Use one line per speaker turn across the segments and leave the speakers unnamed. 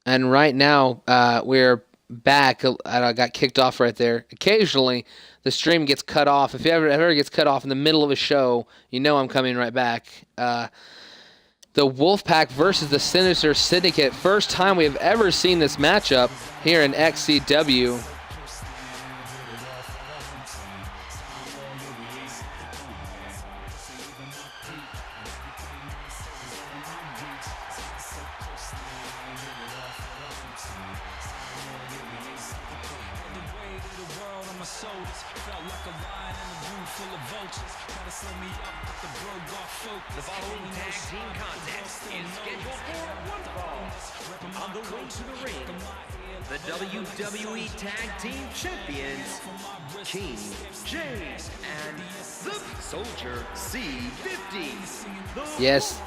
And right now, we're back. I got kicked off right there. Occasionally, the stream gets cut off. If it ever gets cut off in the middle of a show, you know I'm coming right back. The Wolfpack versus the Sinister Syndicate. First time we have ever seen this matchup here in XCW.
The following tag team contest is scheduled for one fall. On the way to the ring, the WWE Tag Team Champions, King James and the Soldier C50.
Yes,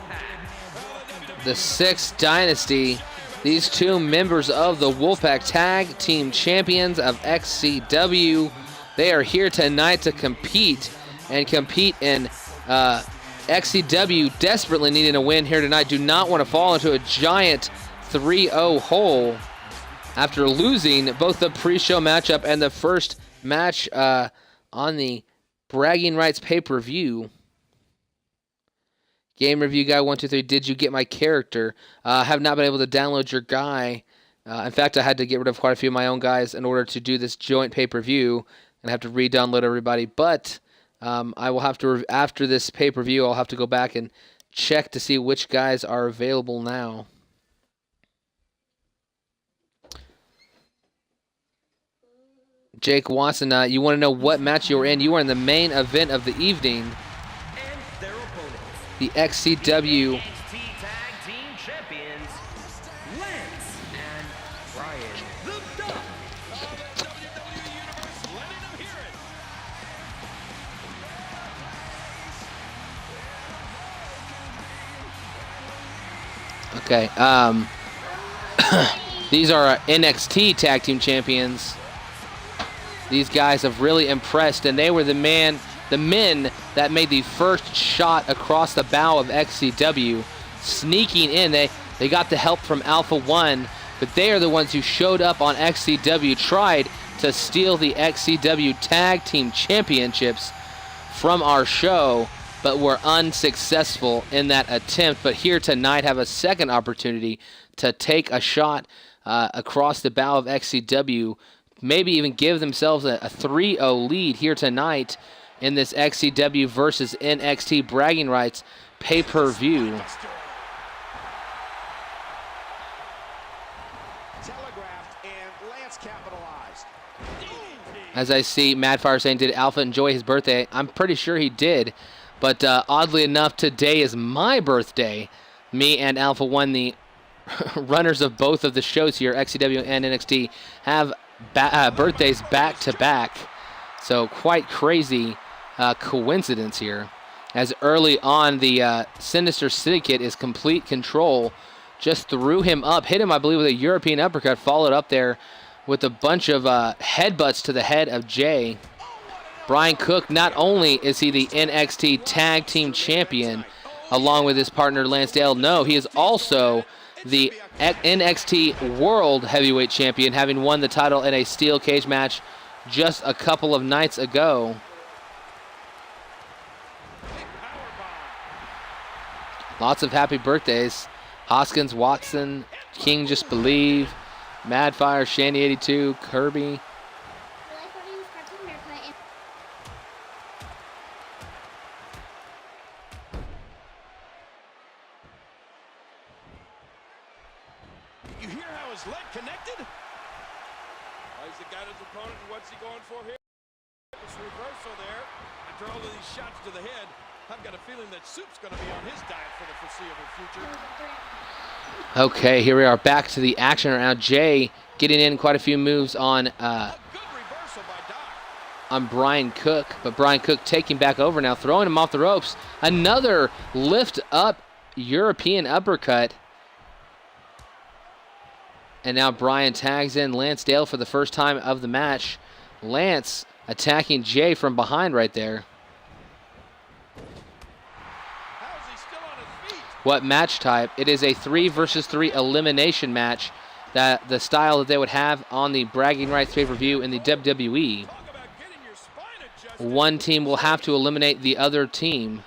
the Sixth Dynasty. These two members of the Wolfpack Tag Team Champions of XCW. They are here tonight to compete in XCW desperately needing a win here tonight. Do not want to fall into a giant 3-0 hole after losing both the pre-show matchup and the first match on the Bragging Rights pay-per-view. Game review guy 123. Did you get my character? Have not been able to download your guy. In fact, I had to get rid of quite a few of my own guys in order to do this joint pay-per-view, and I have to re-download everybody. But I will have to, after this pay-per-view, I'll have to go back and check to see which guys are available now. Jake Watson, you want to know what match you were in? You were in the main event of the evening.
And their opponents,
the XCW
NXT Tag Team Champions, Lance and Brian the Duck.
Okay, these are our NXT Tag Team Champions. These guys have really impressed, and they were the men that made the first shot across the bow of XCW, sneaking in. They got the help from Alpha One, but they are the ones who showed up on XCW, tried to steal the XCW Tag Team Championships from our show, but were unsuccessful in that attempt. But here tonight have a second opportunity to take a shot across the bow of XCW, maybe even give themselves a 3-0 lead here tonight in this XCW versus NXT Bragging Rights pay-per-view. As I see Madfire saying, did Alpha enjoy his birthday? I'm pretty sure he did. But oddly enough, today is my birthday. Me and Alpha One, the runners of both of the shows here, XCW and NXT, have birthdays back to back. So quite crazy coincidence here. As early on, the Sinister Syndicate is complete control. Just threw him up, hit him, I believe, with a European uppercut, followed up there with a bunch of headbutts to the head of Jay. Brian Cook, not only is he the NXT Tag Team Champion, along with his partner Lance Dale, no, he is also the NXT World Heavyweight Champion, having won the title in a steel cage match just a couple of nights ago. Lots of happy birthdays. Hoskins, Watson, King Just Believe, Madfire, Shandy82, Kirby.
You hear how his leg connected? He's the guy his opponent, and what's he going for here? It's reversal there. After all of these shots to the head, I've got a feeling that Soup's going to be on his diet for the foreseeable future.
Okay, here we are back to the action round. Jay getting in quite a few moves on Brian Cook, but Brian Cook taking back over now, throwing him off the ropes. Another lift up European uppercut. And now Brian tags in Lance Dale for the first time of the match. Lance attacking Jay from behind right there. What match type? It is a 3 versus 3 elimination match that the style that they would have on the bragging rights pay-per-view in the WWE. One team will have to eliminate the other team.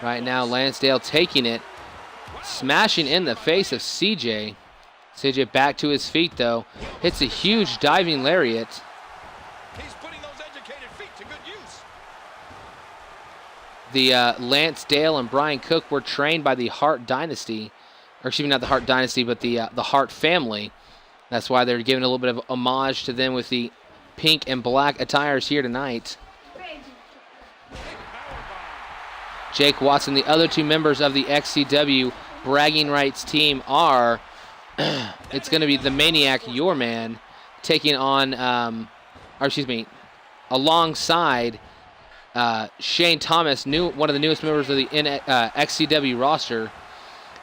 Right now, Lansdale taking it, smashing in the face of CJ. CJ back to his feet, though. Hits a huge diving lariat.
He's putting those educated feet to good use.
The Lansdale and Brian Cook were trained by the Hart Dynasty. Or excuse me, not the Hart Dynasty, but the Hart family. That's why they're giving a little bit of homage to them with the pink and black attires here tonight. Jake Watson, the other two members of the XCW bragging rights team are, it's going to be the Maniac, your man, taking on, alongside Shane Thomas, one of the newest members of the XCW roster,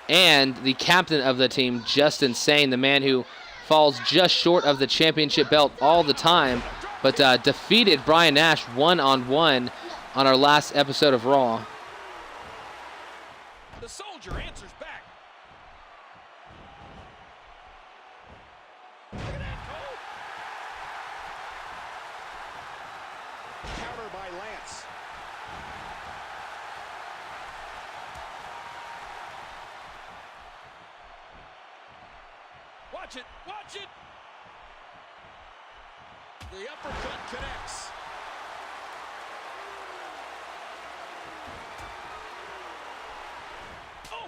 and the captain of the team, Justin Sane, the man who falls just short of the championship belt all the time, but defeated Brian Nash one-on-one on our last episode of Raw.
The soldier answers back. Look at that, Cole. Counter by Lance. Watch it, watch it. The uppercut connects.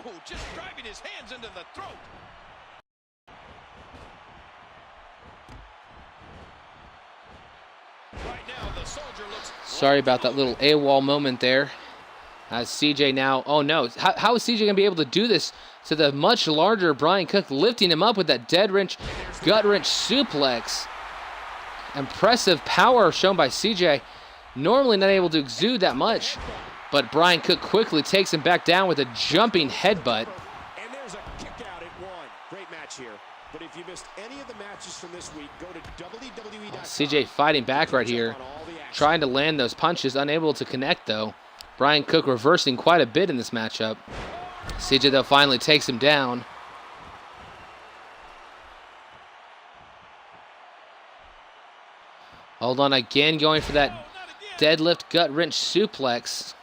Oh, just driving his hands into the throat. Right now, the soldier looks...
Sorry about that little AWOL moment there. As CJ now, oh no, how is CJ going to be able to do this to the much larger Brian Cook, lifting him up with that dead wrench, gut wrench suplex. Impressive power shown by CJ. Normally not able to exude that much. But Brian Cook quickly takes him back down with a jumping headbutt.
And there's a kick out at 1. Great match here. But if you missed any of the matches from this week, go to WWE.com.
CJ fighting back right here, trying to land those punches, unable to connect though. Brian Cook reversing quite a bit in this matchup. CJ though finally takes him down. Hold on, again going for that deadlift gut wrench suplex.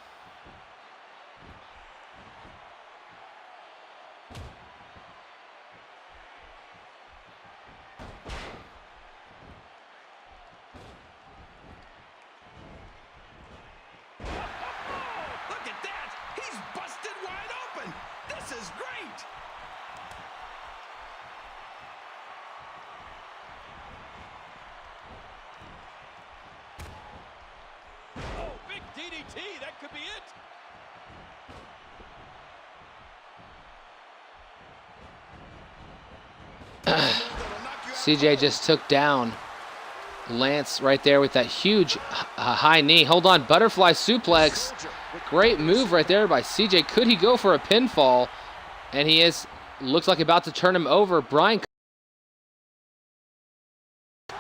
DDT, that could be it.
CJ just took down Lance right there with that huge high knee. Hold on, butterfly suplex. Great move right there by CJ. Could he go for a pinfall? And he looks like about to turn him over. Brian.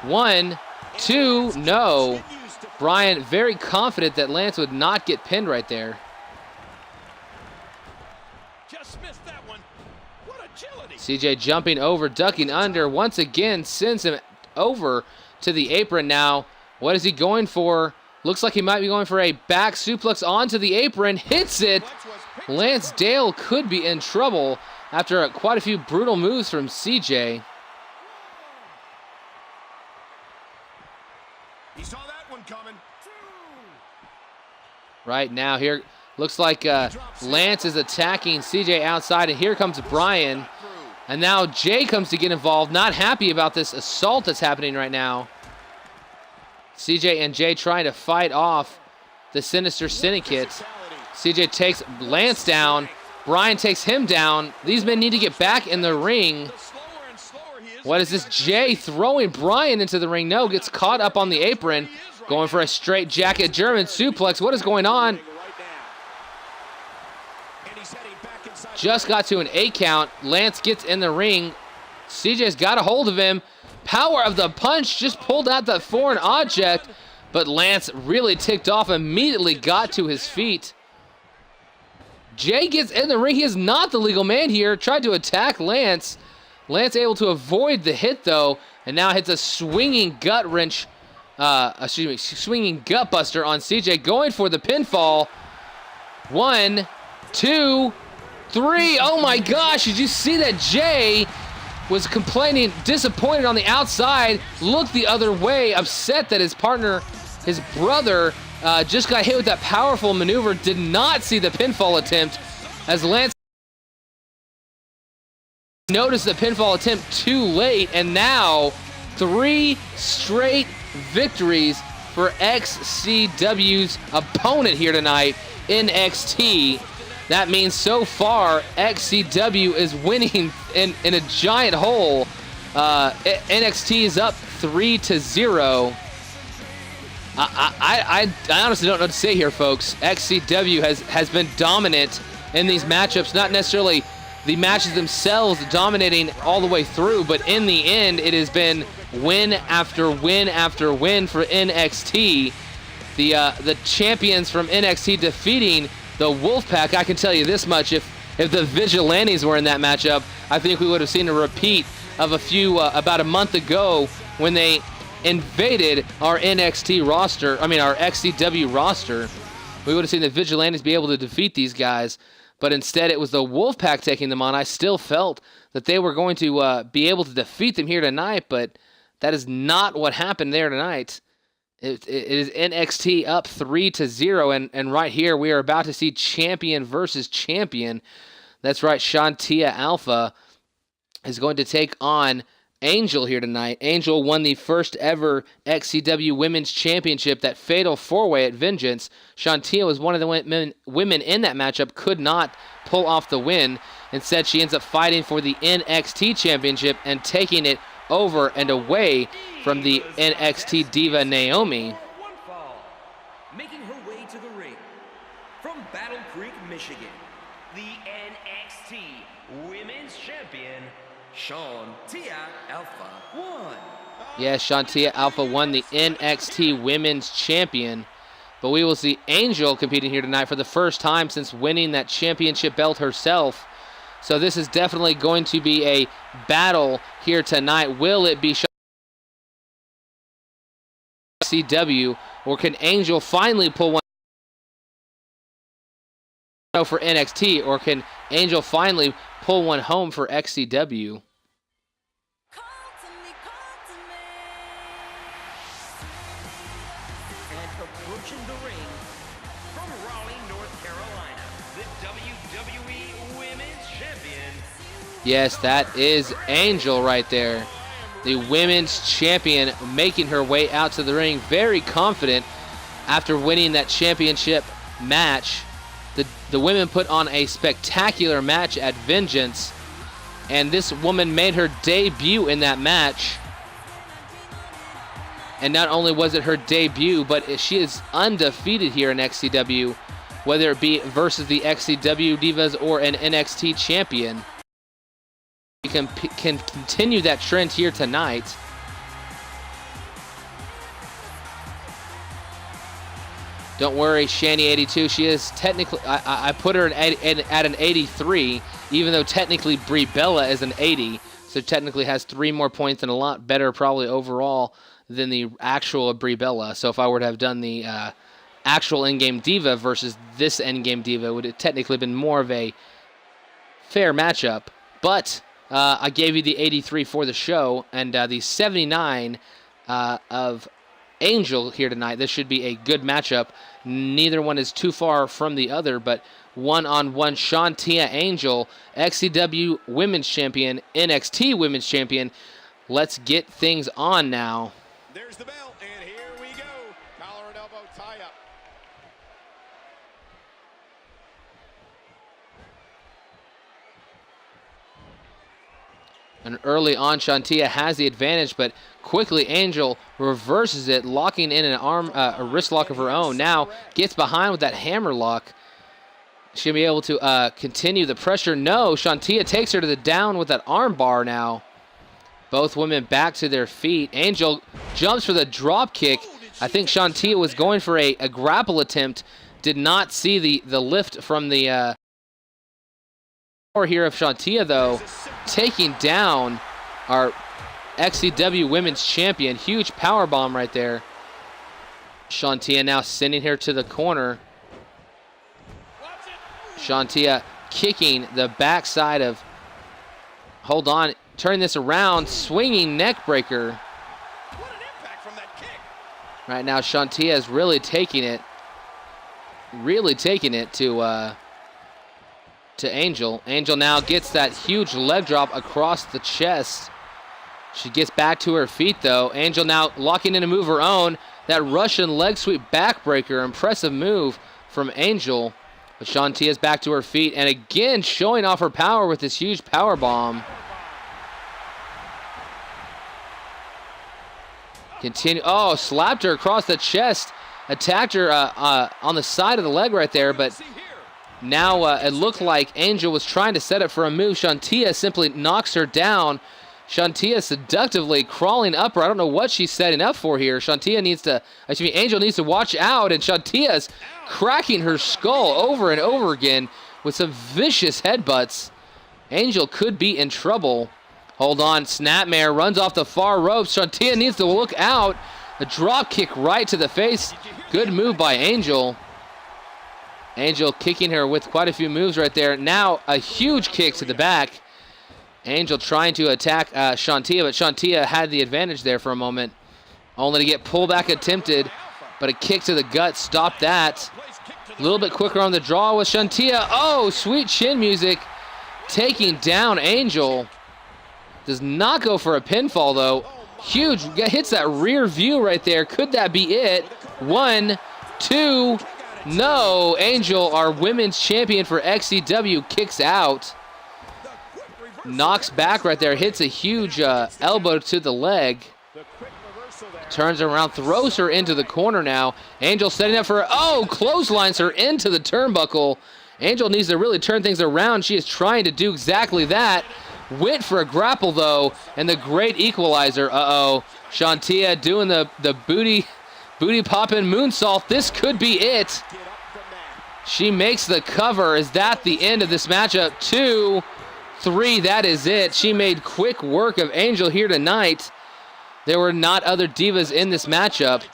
1, 2, no. Brian very confident that Lance would not get pinned right there.
Just missed that one. What agility.
CJ jumping over, ducking under. Once again, sends him over to the apron now. What is he going for? Looks like he might be going for a back suplex onto the apron. Hits it. Lance Dale could be in trouble after quite a few brutal moves from CJ.
He saw that one coming.
Right now, here looks like Lance is attacking CJ outside, and here comes Brian. And now Jay comes to get involved, not happy about this assault that's happening right now. CJ and Jay trying to fight off the Sinister Syndicate. CJ takes Lance down. Brian takes him down. These men need to get back in the ring. What is this? Jay throwing Brian into the ring. No, gets caught up on the apron. Going for a straight jacket German suplex. What is going on? Just got to an 8 count. Lance gets in the ring. CJ's got a hold of him. power of the punch just pulled out that foreign object, but Lance really ticked off, immediately got to his feet. Jay gets in the ring. He is not the legal man here. Tried to attack Lance. Lance able to avoid the hit, though, and now hits a swinging gut wrench, swinging gut buster on CJ, going for the pinfall. 1, 2, 3. Oh my gosh, did you see that? Jay was complaining, disappointed on the outside, looked the other way, upset that his partner, his brother, just got hit with that powerful maneuver, did not see the pinfall attempt, as Lance noticed the pinfall attempt too late, and now 3 straight victories for XCW's opponent here tonight, NXT. That means so far XCW is winning in a giant hole. NXT is up 3-0. I honestly don't know what to say here, folks. XCW has been dominant in these matchups, not necessarily the matches themselves dominating all the way through, but in the end, it has been win after win after win for NXT. The champions from NXT defeating the Wolfpack. I can tell you this much: if the Vigilantes were in that matchup, I think we would have seen a repeat of about a month ago when they invaded our NXT roster. I mean, our XCW roster. We would have seen the Vigilantes be able to defeat these guys, but instead it was the Wolfpack taking them on. I still felt that they were going to be able to defeat them here tonight, but that is not what happened there tonight. It is NXT up 3-0, and right here we are about to see champion versus champion. That's right, Shantia Alpha is going to take on Angel here tonight. Angel won the first ever XCW Women's Championship, that fatal 4-way at Vengeance. Shantia was one of the women in that matchup, could not pull off the win. Instead, she ends up fighting for the NXT Championship and taking it over and away from the NXT diva Naomi.
Making her way to the ring from Battle Creek, Michigan, the NXT Women's Champion, Shantia Alpha 1.
Yes, Shantia Alpha 1, the NXT Women's Champion. But we will see Angel competing here tonight for the first time since winning that championship belt herself. So this is definitely going to be a battle here tonight. Will it be XCW, or can Angel finally pull one for NXT, or can Angel finally pull one home for XCW?
And approaching the ring from Raleigh, North Carolina, the WWE Women's Champion.
Yes, that is Angel right there. The Women's Champion making her way out to the ring, very confident after winning that championship match. The women put on a spectacular match at Vengeance, and this woman made her debut in that match. And not only was it her debut, but she is undefeated here in XCW, whether it be versus the XCW Divas or an NXT champion. We can continue that trend here tonight. Don't worry, Shani82. She is technically, I put her at an 83, even though technically Brie Bella is an 80. So technically has 3 more points and a lot better probably overall than the actual Brie Bella. So if I were to have done the actual in-game diva versus this in-game diva, it would have technically been more of a fair matchup. But I gave you the 83 for the show, and the 79 of Angel here tonight. This should be a good matchup. Neither one is too far from the other, but one-on-one Shantia Angel, XCW Women's Champion, NXT Women's Champion. Let's get things on now.
There's the bell, and here we go. Collar and elbow tie-up.
And early on, Shantia has the advantage, but quickly Angel reverses it, locking in a wrist lock of her own. Now gets behind with that hammer lock. She'll be able to continue the pressure. No, Shantia takes her to the down with that arm bar now. Both women back to their feet. Angel jumps for the drop kick. I think Shantia was going for a grapple attempt. Did not see the lift from the power here of Shantia, though, taking down our XCW Women's Champion. Huge power bomb right there. Shantia now sending her to the corner. Shantia kicking the backside of, hold on, turn this around, swinging neck breaker.
What an impact from that kick.
Right now, Shantia is really taking it to Angel. Angel now gets that huge leg drop across the chest. She gets back to her feet, though. Angel now locking in a move of her own. That Russian leg sweep backbreaker, impressive move from Angel. But Shantia's back to her feet, and again showing off her power with this huge power bomb. Continue. Oh, slapped her across the chest, attacked her on the side of the leg right there. But now it looked like Angel was trying to set up for a move. Shantia simply knocks her down. Shantia seductively crawling up her. I don't know what she's setting up for here. Angel needs to watch out, and Shantia's cracking her skull over and over again with some vicious headbutts. Angel could be in trouble. Hold on, Snapmare runs off the far ropes. Shantia needs to look out. A drop kick right to the face. Good move by Angel. Angel kicking her with quite a few moves right there. Now a huge kick to the back. Angel trying to attack Shantia, but Shantia had the advantage there for a moment. Only to get pullback attempted, but a kick to the gut stopped that. A little bit quicker on the draw with Shantia. Oh, sweet chin music. Taking down Angel. Does not go for a pinfall, though. Huge, hits that rear view right there. Could that be it? 1, 2, no. Angel, our women's champion for XCW, kicks out. Knocks back right there, hits a huge elbow to the leg. Turns around, throws her into the corner now. Angel setting up for, clotheslines her into the turnbuckle. Angel needs to really turn things around. She is trying to do exactly that. Went for a grapple, though, and the great equalizer. Shantia doing the booty popping moonsault. This could be it. She makes the cover. Is that the end of this matchup? 2, 3, that is it. She made quick work of Angel here tonight. There were not other divas in this matchup.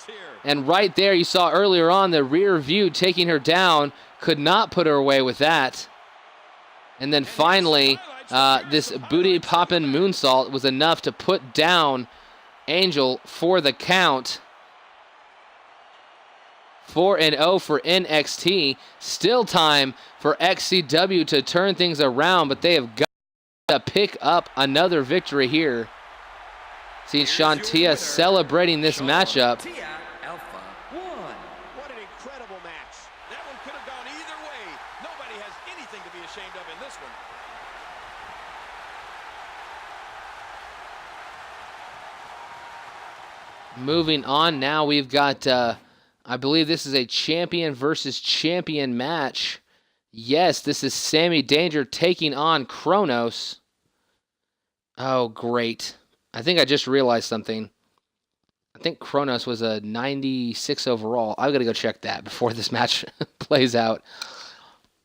And right there, you saw earlier on the rear view taking her down. Could not put her away with that. And then finally, this booty poppin' moonsault was enough to put down Angel for the count. 4-0 for NXT. Still time for XCW to turn things around, but they have got to pick up another victory here. See Shantia celebrating this matchup.
What an incredible match.
That one could have gone either way. Nobody has anything to be ashamed of in this one.
Moving on now, we've got, I believe this is a champion versus champion match. Yes, this is Sammy Danger taking on Kronos. Oh, great. I think I just realized something. I think Kronos was a 96 overall. I've got to go check that before this match plays out.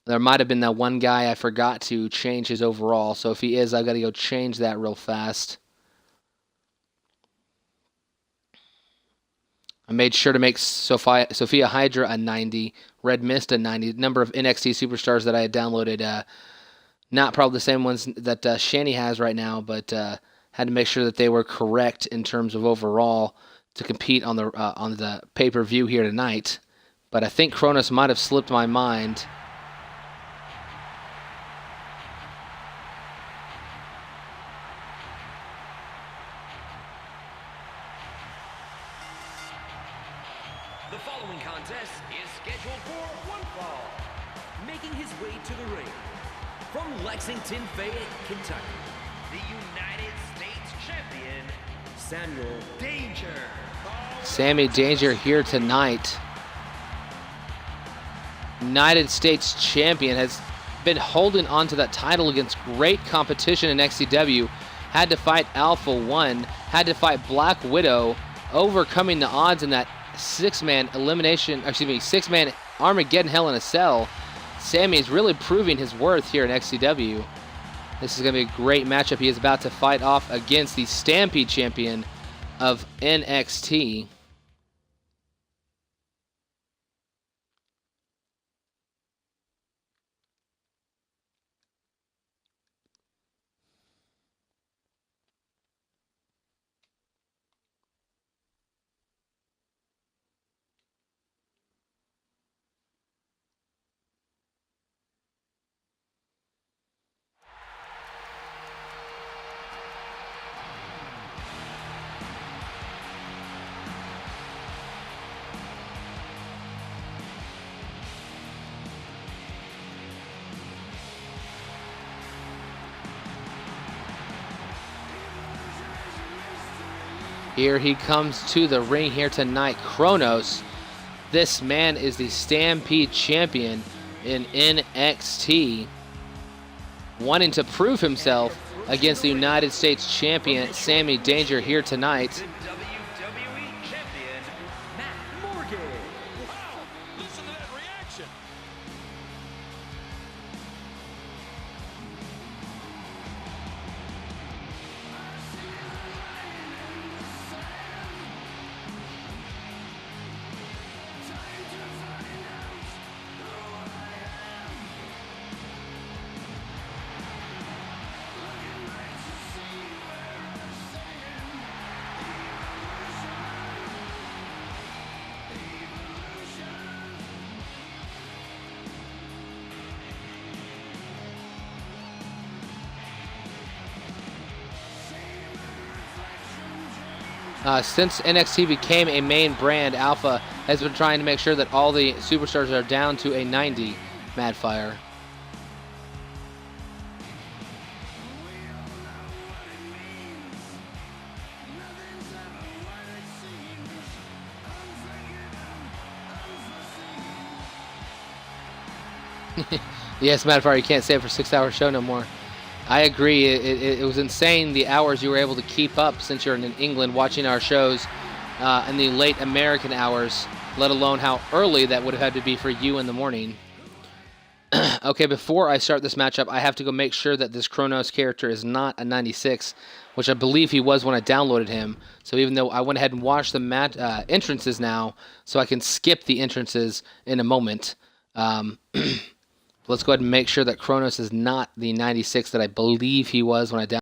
There might have been that one guy I forgot to change his overall. So if he is, I've got to go change that real fast. I made sure to make Sophia Hydra a 90, Red Mist a 90. Number of NXT superstars that I had downloaded. Not probably the same ones that Shani has right now, but had to make sure that they were correct in terms of overall to compete on the pay-per-view here tonight. But I think Kronos might have slipped my mind.
The following contest is scheduled for one fall. Making his way to the ring from Lexington, Fayette, Kentucky, the United States champion, Samuel Danger.
Sammy Danger here tonight. United States champion, has been holding on to that title against great competition in XCW. had to fight Alpha One, had to fight Black Widow, overcoming the odds in that six-man Armageddon Hell in a Cell. Sammy is really proving his worth here in XCW. This is going to be a great matchup. He is about to fight off against the Stampede champion of NXT. Here he comes to the ring here tonight, Kronos. This man is the Stampede champion in NXT, wanting to prove himself against the United States champion, Sammy Danger, here tonight.
The WWE champion, Matt Morgan.
Wow, listen to that reaction.
Since NXT became a main brand, Alpha has been trying to make sure that all the superstars are down to a 90, Madfire. Yes, Madfire, you can't say it for a 6-hour show no more. I agree. It was insane the hours you were able to keep up since you're in England watching our shows in the late American hours, let alone how early that would have had to be for you in the morning. Okay, before I start this matchup, I have to go make sure that this Kronos character is not a 96, which I believe he was when I downloaded him. So even though I went ahead and watched the entrances now, so I can skip the entrances in a moment. Let's go ahead and make sure that Kronos is not the 96 that I believe he was when I downloaded.